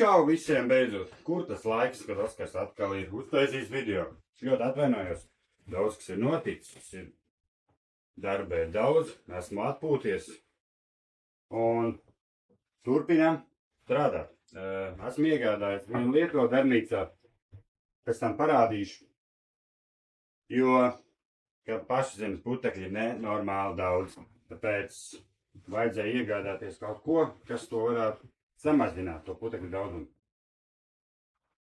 Čau visiem beidzot! Kur tas laiks, kad Oskars atkal ir uztaisījis video? Ļoti atvainojos. Daudz, kas ir noticis. Darba ir daudz, esmu atpūties. Un turpinām strādāt. Esmu iegādājis vienu lietu vēl darbnīcā. Pēc tam parādīšu. Jo, kā paši zemes putekļi, ir nenormāli daudz. Tāpēc vajadzēja iegādāties kaut ko, kas to varētu samazināt, to putekļu daudzumu.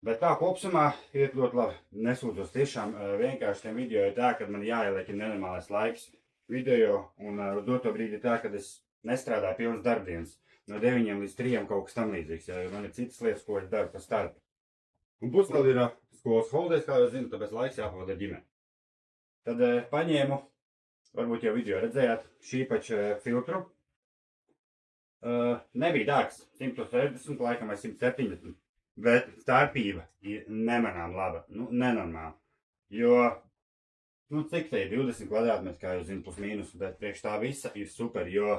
Bet tā kopsumā iet ļoti labi. Nesūdzos tiešām vienkārši tiem video ir tā, kad man jāieliek nenormālais laiks video, un uz doto brīdi ir tā, kad es nestrādāju pilnas darbdienas. No 9 līdz 3 kaut kas tam līdzīgs, jo man ir citas lietas, ko es daru pa starp. Un pusgadu ir skolas holidays, kā jūs zināt, tāpēc laiks jāpavada ģimene. Tad paņēmu, varbūt jau video redzējāt, šīpač filtru. Nebija dārgs, 160, laikam vai 170, bet starpība ir nemanām laba, nenormāla. Jo, cik te ir 20 kvadrātmetri, kā jūs zināt, plus mīnus, bet priekš tā visa ir super, jo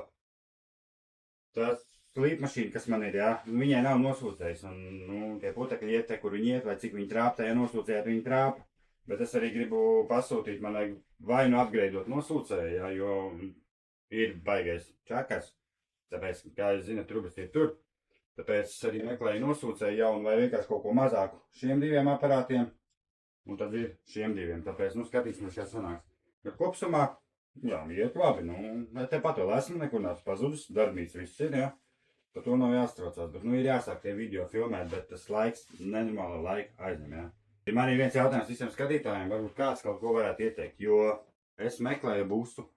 tas slīpmašīna, kas man ir, viņai nav nosūcējis, un tie putekļi iet te, kur viņi iet, vai cik viņi trāp, tajā nosūcējāt, viņi trāpa. Bet es arī gribu pasūtīt, man vajag vai nu upgradeot nosūcēju, jo ir baigais čakars. Tāpēc, kā jūs zināt, trubas ir tur. Tāpēc es arī meklēju nosūcēju jaunu vai vienkārši kaut ko mazāku šiem diviem aparātiem. Un tad ir šiem diviem. Tāpēc, skatīsimies, kā sanāks. Bet kopsumā, iet labi. Tepat vēl esmu, nekur nav pazudis. Darbnīca viss ir, Par to nav jāstraucās. Bet, ir jāsāk tie video filmēt, bet tas laiks, nenormāla laika aizņem, Man ir viens jautājums visiem skatītājiem, varbūt kāds kaut ko varētu ieteikt, jo es meklēju busu,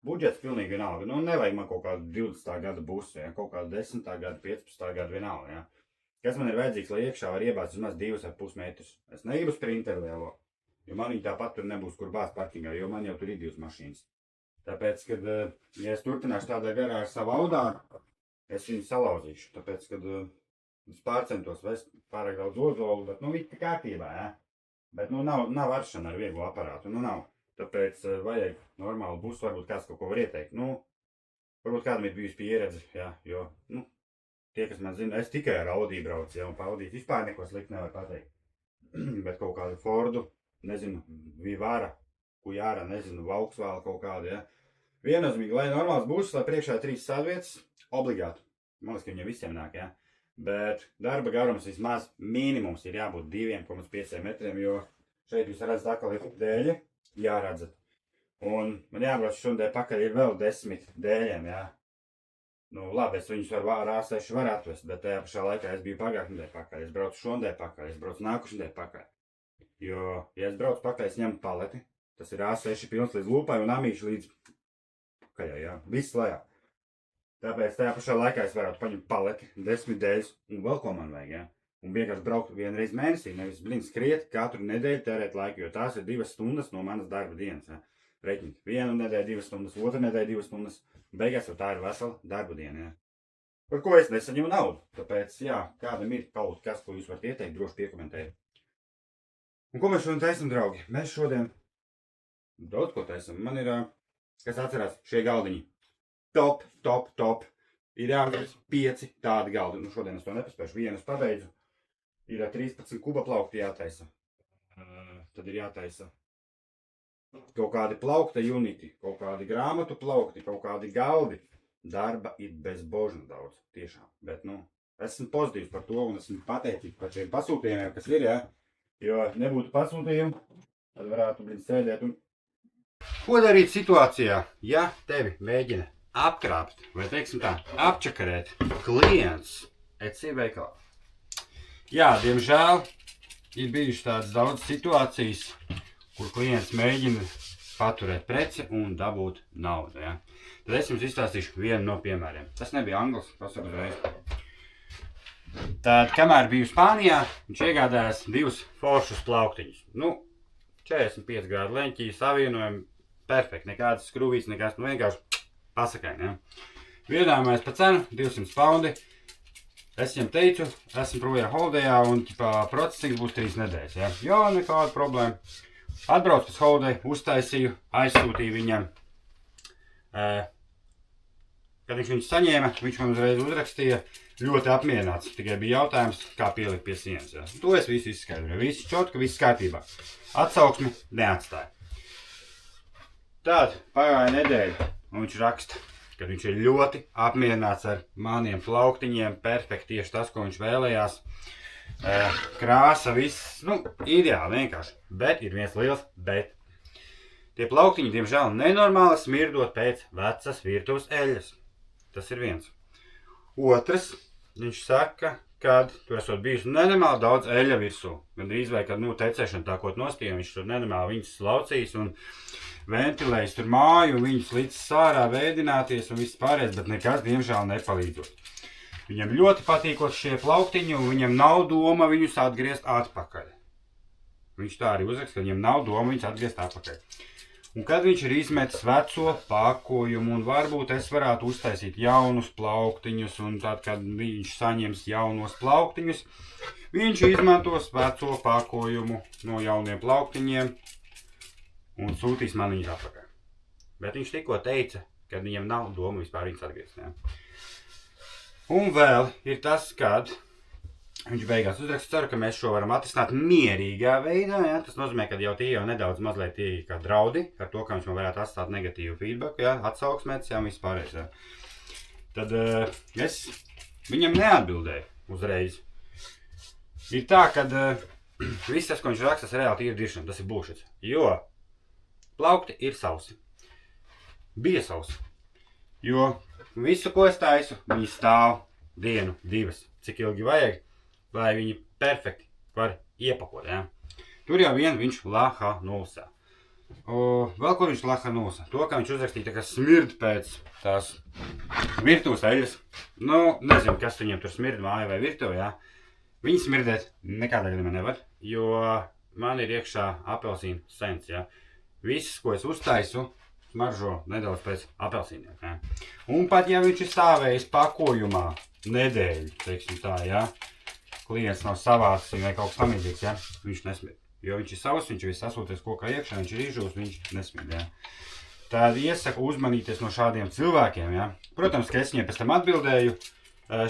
Budžets pilnīgi vienalga. Nevajag man kaut kādu 20. gada busu, kaut kādu 10. gada, 15. gada vienalga, Kas man ir vajadzīgs, lai iekšā var iebāzt vismaz 2,5 metrus. Es negribu sprinteru lielo, jo man viņi tāpat tur nebūs, kur bāzt parkingā, jo man jau tur ir 2 mašīnas. Tāpēc, kad, ja es turpināšu tādā garā ar savu audāru, es viņu salauzīšu. Tāpēc, kad es pārcentos vest pārāk daudz ozolu, bet, viss kārtībā, Bet, nav aršana ar vieglu aparātu, nav. Tāpēc vajag normālu busu, varbūt kāds kaut ko var ieteikt. Varbūt kādam ir bijusi pieredze, jo, tie, kas man zina, es tikai ar Audi braucu, un pa Audi vispār neko slikti nevar pateikt. Bet kaut kādu Fordu, nezinu, Vivara, Kujāra, nezinu, Vauxhall kaut kādu, Viennozīmīgi, lai normāls buss, lai priekšā 3 sēdvietas, obligāti. Man liekas, ka viņiem visiem nāk, Bet darba garums vismaz minimums ir jābūt 2,5 metriem, jo šeit jūs redzat atkal ir dēļi. Jāredzat. Un man jābrauc šodien pakaļ ir vēl 10 dēļiem, Labi, es viņus ar A6 varu atvest, bet tajā pašā laikā es biju pagājušajā nedēļā pakaļ, es braucu šodien pakaļ, es braucu nākušajā nedēļā pakaļ. Jo, ja es braucu pakaļ, es ņemu paleti, tas ir A6 pilns līdz lūpai un amīši līdz pakaļai, viss lejā. Tāpēc tajā pašā laikā es varētu paņemt paleti, 10 dēļus un vēl ko man vajag, Un vienkārši braukt vienreiz mēnesī, nevis skriet katru nedēļu tērēt laiku, jo tās ir 2 stundas no manas darba dienas. Reķinīt. Vienu nedēļu 2 stundas, otru nedēļu 2 stundas, beigās jau tā ir vesela darba diena. Par ko es nesaņemu naudu. Tāpēc, kādam ir kaut kas, ko jūs varat ieteikt, droši piekomentējiet. Un ko mēs šodien taisam, draugi? Mēs šodien daudz ko taisam. Man ir, kas atcerās, šie galdiņi. Top. Ir jābūt 5 tādi galdi. Šodien es to nepaspēšu. Vienu es pabeidzu. Ir 13 kuba plaukti jātaisa. Tad ir jātaisa kaut kādi plaukta uniti, kaut kādi grāmatu plaukti, kaut kādi galdi. Darba ir bezbožna daudz, tiešām. Bet, esmu pozitīvs par to un esmu pateicīgs par šiem pasūtījumiem, kas ir, Jo nebūtu pasūtījumu, tad varētu sēdēt un... Ko darīt situācijā, ja tevi mēģina apkrāpt, vai teiksim tā, apčakarēt klients Etsy veikalā? Diemžēl ir bijušas tādas daudz situācijas, kur klients mēģina paturēt preci un dabūt naudu, Tad es jums izstāstīšu vienu no piemēriem. Tas nebija anglis, pasaku uzreiz. Tad, kamēr biju Spānijā, viņš iegādājās 2 foršus plauktiņus. 45 grādu leņķī, savienojumi, perfekti, nekādas skrūvītes, nekas, vienkārši pasakaini, Viedājumais pa cenu, 200 paundi. Es viņam teicu, esmu projām holidejā un procesings būs 3 nedēļas, nekāda problēma. Atbraucu pēc holideja, uztaisīju, aizsūtīju viņam kad viņš viņu saņēma, viņš man uzreiz uzrakstīja ļoti apmierināts. Tikai bija jautājums, kā pielikt pie sienas. Ja. To es visu izskaidroju. Viss čotka, viss kārtībā. Atsauksmi neatstāja. Tad pagāja nedēļa, un viņš raksta, ka viņš ir ļoti apmierināts ar maniem plauktiņiem. Perfekti, tieši tas, ko viņš vēlējās. Krāsa, viss, ideāli vienkārši. Bet ir viens liels bet. Tie plauktiņi, diemžēl, nenormāli smirdot pēc vecas virtuves eļas. Tas ir viens. Otrs, viņš saka, kad tur esot bijis nenormāli daudz eļa virsū. Gan drīz vai, kad, tecēšana tā kaut nospīja, viņš tur nenormāli viņus slaucīs un ventilējis tur māju, un viņus līdz sārā vēdināties un viss pārējais, bet nekas, diemžēl, nepalīdzot. Viņam ļoti patīkot šie plauktiņi, un viņam nav doma viņus atgriezt atpakaļ. Viņš tā arī uzraksta, ka viņam nav doma viņus atgriezt atpakaļ. Un kad viņš ir izmetis veco pakojumu, un varbūt es varētu uztaisīt jaunus plauktiņus, un tad, kad viņš saņems jaunos plauktiņus, viņš izmantos veco pakojumu no jauniem plauktiņiem un sūtīs man viņus atpakaļ. Bet viņš tikko teica, ka viņam nav doma vispār viņus atgriezt. Ja? Un vēl ir tas, kad viņš beigās uzraksta, ceru, ka mēs šo varam atrisināt mierīgā veidā. Ja? Tas nozīmē, ka jau tie jau nedaudz mazliet tie kā draudi, ar to, ka viņš man varētu atstāt negatīvu feedback, ja? Atsauksmēts, ja? Un viss pārējais. Ja? Tad es viņam neatbildēju uzreiz. Ir tā, ka viss tas, ko viņš raksta, tas reāli tīri diršana, tas ir bullshit. Jo plaukti ir sausi. Bija sausi. Jo visu, ko es taisu, viņi stāv dienu, divas. Cik ilgi vajag, lai viņi perfekti var iepakot. Ja? Tur jau viņš laha nulsā. Vēl ko viņš laha nulsā? To, ka viņš uzrakstīja, ka smird pēc tās virtuves eļas. Nezinu, kas viņiem tur smird, māja vai virtuve. Ja? Viņi smirdēt nekādā gadījumā nevar, jo man ir iekšā apelsīnu sens. Ja? Viss, ko es uztaisu, smaržo nedaudz pēc apelsīniem. Ja? Un pat, ja viņš ir stāvējis pakojumā nedēļu, teiksim tā, ja? Klients nav savācis vai kaut kas tamīdzīgs, ja? Viņš nesmird. Jo viņš ir savs, viņš ir sasūties kokā iekšā, viņš ir izžūs, viņš nesmird. Ja? Tad iesaku uzmanīties no šādiem cilvēkiem. Ja? Protams, ka es viņiem pēc tam atbildēju.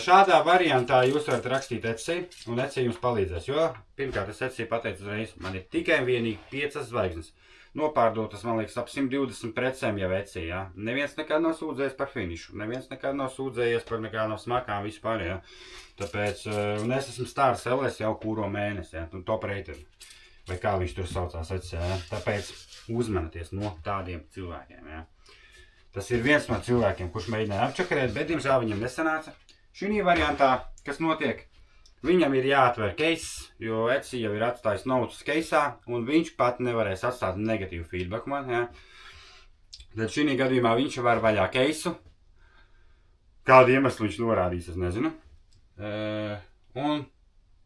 Šādā variantā jūs varat rakstīt Etsy, un Etsy jums palīdzēs. Jo, pirmkārt, es Etsy pateicu uzreiz, man ir tikai vienīgi 5 zvaigznes. Nopārdotas, man liekas, ap 120 precēm jau Etsy. Ja? Neviens nekad nav sūdzējies par finišu, neviens nekad nav sūdzējies par nekādām smakām vispār. Ja? Tāpēc, un es esmu star sellers jau kuro mēnesi, ja? Top rated, vai kā viņš tur saucās Etsy. Ja? Tāpēc uzmanieties no tādiem cilvēkiem. Ja? Tas ir viens no cilvēkiem, kurš mēģināja apčakarēt, bet, diemžēl, viņam nesanāca. Šī variantā, kas notiek, viņam ir jāatver case, jo Etsy jau ir atstājis notus caseā, un viņš pat nevarēs atstāt negatīvu feedback man. Ja? Tad šī gadījumā viņš var vaļā caseu. Kādu iemeslu viņš norādīs, es nezinu. Un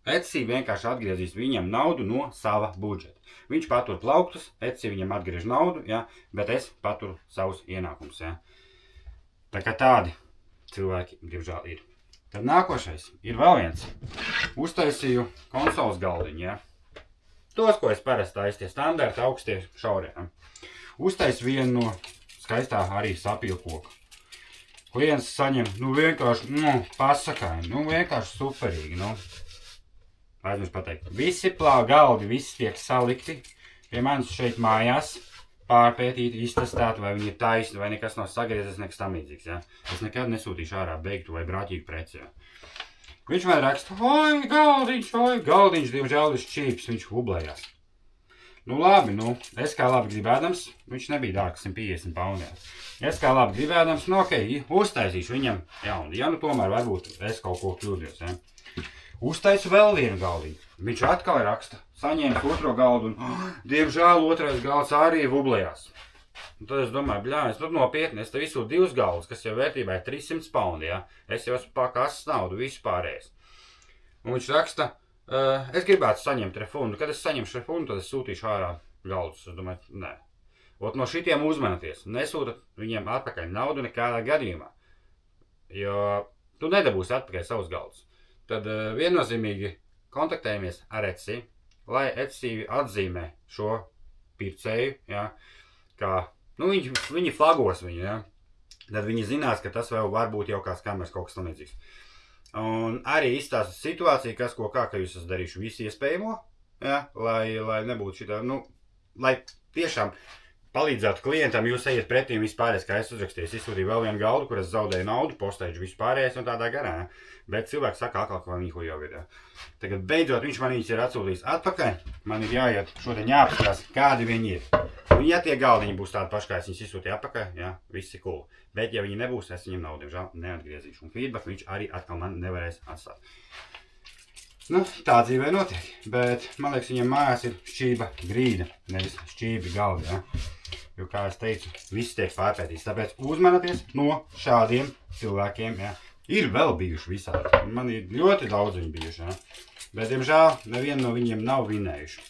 Etsy vienkārši atgriezīs viņam naudu no sava budžeta. Viņš patur plauktus, Etsy viņam atgriež naudu, ja? Bet es paturu savus ienākumus. Ja? Tā kā tādi cilvēki, diemžēl, ir. Tad nākošais ir vēl viens. Uztaisīju konsoles galdiņu. Ja? Tos, ko es parasti taisu, tie standarti, augstie, šaurie. Ja? Uztaisu vienu no skaistā arī sapīlu koku. Klients saņem, vienkārši, pasakaini, vienkārši superīgi, Aizmirst pateikt. Visi galdi, visi tiek salikti pie manis šeit mājās, pārpētīt, iztestēt, vai viņi ir taisni, vai nekas nav sagriezies, nekas tamīdzīgs, ja. Es nekad nesūtīšu ārā beigtu vai brāķīgu preci, ja. Viņš man raksta, oi, galdiņš, diemžēl ir šķīps, viņš hublējās. Labi, es kā labi gribēdams, viņš nebija dārgs 150 poundiem. Es kā labi gribēdams, uztaisīšu viņam jaunu. Ja, tomēr varbūt es kaut ko kļūdījos, ja. Uztaisu vēl vienu galdiņu. Viņš atkal raksta, saņēmis otro galdu un, diemžēl, otrais galds arī hublējās. Un tad es domāju, es nopietni, es te visu 2 galdus, kas jau vērtībā ir 300 poundi, ja. Es jau esmu pakasas naudu, visu pārējais. Un viņš raksta, es gribētu saņemt refundu. Kad es saņemšu refundu, tad es sūtīšu ārā galdus. Es domāju, nē. No šitiem uzmanieties. Nesūtat viņiem atpakaļ naudu nekādā gadījumā. Jo tu nedabūsi atpakaļ savus galdus. Tad viennozīmīgi kontaktējamies ar Etsy, lai Etsy atzīmē šo pircēju, ja, kā, viņi flagos viņu, ja. tad viņi zinās, ka tas vēl var būt jau kāds kameras kaut kas tam līdzīgs. Un arī izstāsta situāciju, kas ko kā, ka jūs esat darījuši visu iespējamo, ja, lai nebūtu šitā, nu, lai tiešām palīdzētu klientam, jūs ejiet pretīm vispārējais, kā es uzrakstīju, es izsūtīju vēl vienu galdu, kur es zaudēju naudu, postēģu vispārējais un tādā garā, ja. Bet cilvēks saka atkal, ka viņi hujo video. Tagad beidzot viņš man viņus ir atsūtījis atpakaļ, man ir jāiet šodien jāapskatās, kādi viņi ir. Un ja tie galdiņi būs tādi paši, kā es viņus izsūtīju atpakaļ, ja, viss ir cool. Bet ja viņi nebūs, es viņam naudu, diemžēl, neatgriezīšu. Un feedback viņš arī atkal man nevarēs atstāt. Nu, tā dzīvē notiek, bet man liekas, viņiem mājās ir šķība grīda, nevis šķībi galdi, ja. Jo, kā es teicu, viss tiek pārpētīts, tāpēc uzmanieties no šādiem cilvēkiem, ja. Ir vēl bijuši visādi, man ir ļoti daudz viņi bijuši, ja. Bet, diemžēl, nevienu no viņiem nav vinējuši.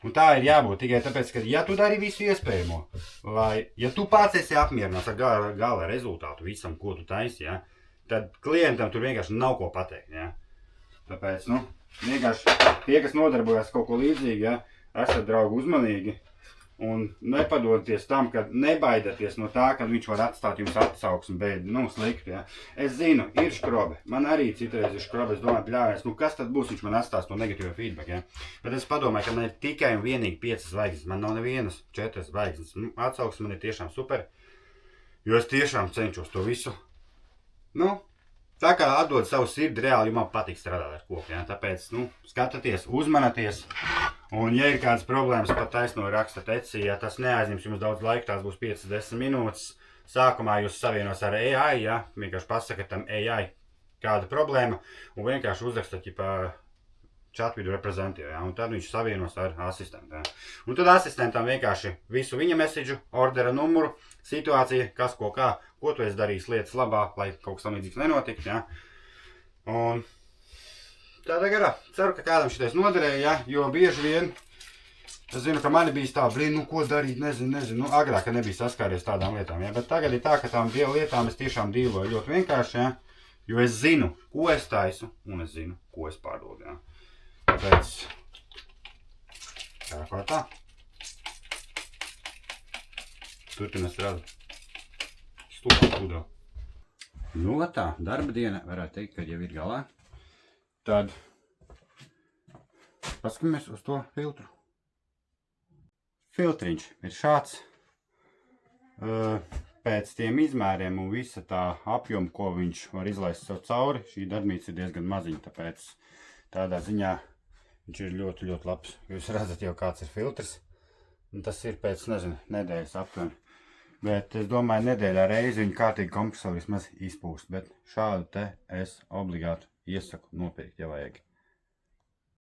Un tā ir jābūt tikai tāpēc, ka, ja tu dari visu iespējamo, ja tu pats esi apmierināts ar gala rezultātu visam, ko tu taisi, ja, tad klientam tur vienkārši nav ko pateikt, ja. Tāpēc, nu, vienkārši tie, kas nodarbojas kaut ko līdzīgi, ja, esat draugi uzmanīgi un nepadoties tam, ka nebaidaties no tā, ka viņš var atstāt jums atsauksmi, bet, nu, slikti, ja. Es zinu, ir škrobe, man arī citreiz ir škrobe, es domāju, bļāvies, nu, kas tad būs, viņš man atstās to negatīvo feedback, ja. Bet es padomāju, ka man ir tikai un vienīgi 5 zvaigznes, man nav nevienas 4 zvaigznes, nu, atsauksme man ir tiešām super, jo es tiešām cenšos to visu, nu, tā kā atdod savu sirdi reāli, jo man patīk strādāt ar koku, ja? Tāpēc, nu, skatieties, uzmanieties, un ja ir kādas problēmas, pat taisno raksta Etsy, ja tas neaizņems jums daudz laika, tās būs 5-10 minūtes, sākumā jūs savienos ar AI, ja? Vienkārši pasakat tam AI kāda problēma, un vienkārši uzrakstat, ja chatvidu reprezentatīvu, ja? Un tad viņš savienos ar asistentu, ja? Un tad asistentam vienkārši visu viņa message, ordera numuru, situācija, kas ko kā, ko tu esi darījis lietas labā, lai kaut kas tam līdzīgs nenotikt, ja? Un tādā garā, ceru, ka kādam šitais noderēja, ja? Jo bieži vien, es zinu, ka mani bijis tā, nu ko darīt, nezinu, nu agrāk nebija saskāries tādām lietām, ja? Bet tagad ir tā, ka tām lietām es tiešām dīloju ļoti vienkārši, ja? Jo es zinu, ko es taisu, un es zinu, ko es pārdodu, ja? Tāpēc, kā tā, turpina strādāt. Stūdā. Nu, tā, darba diena, varētu teikt, ka jau ir galā. Tad, paskatāmies uz to filtru. Filtriņš ir šāds. Pēc tiem izmēriem un visa tā apjoma, ko viņš var izlaist sev cauri, šī darbnīca ir diezgan maziņa, tāpēc tādā ziņā viņš ir ļoti, ļoti labs. Jūs redzat jau, kāds ir filtrs. Un tas ir pēc, nezinu, nedēļas aptuveni. Bet es domāju, nedēļā reizi viņu kārtīgi kompresori vismaz izpūst. Bet šādu te es obligāti iesaku nopirkt, ja vajag.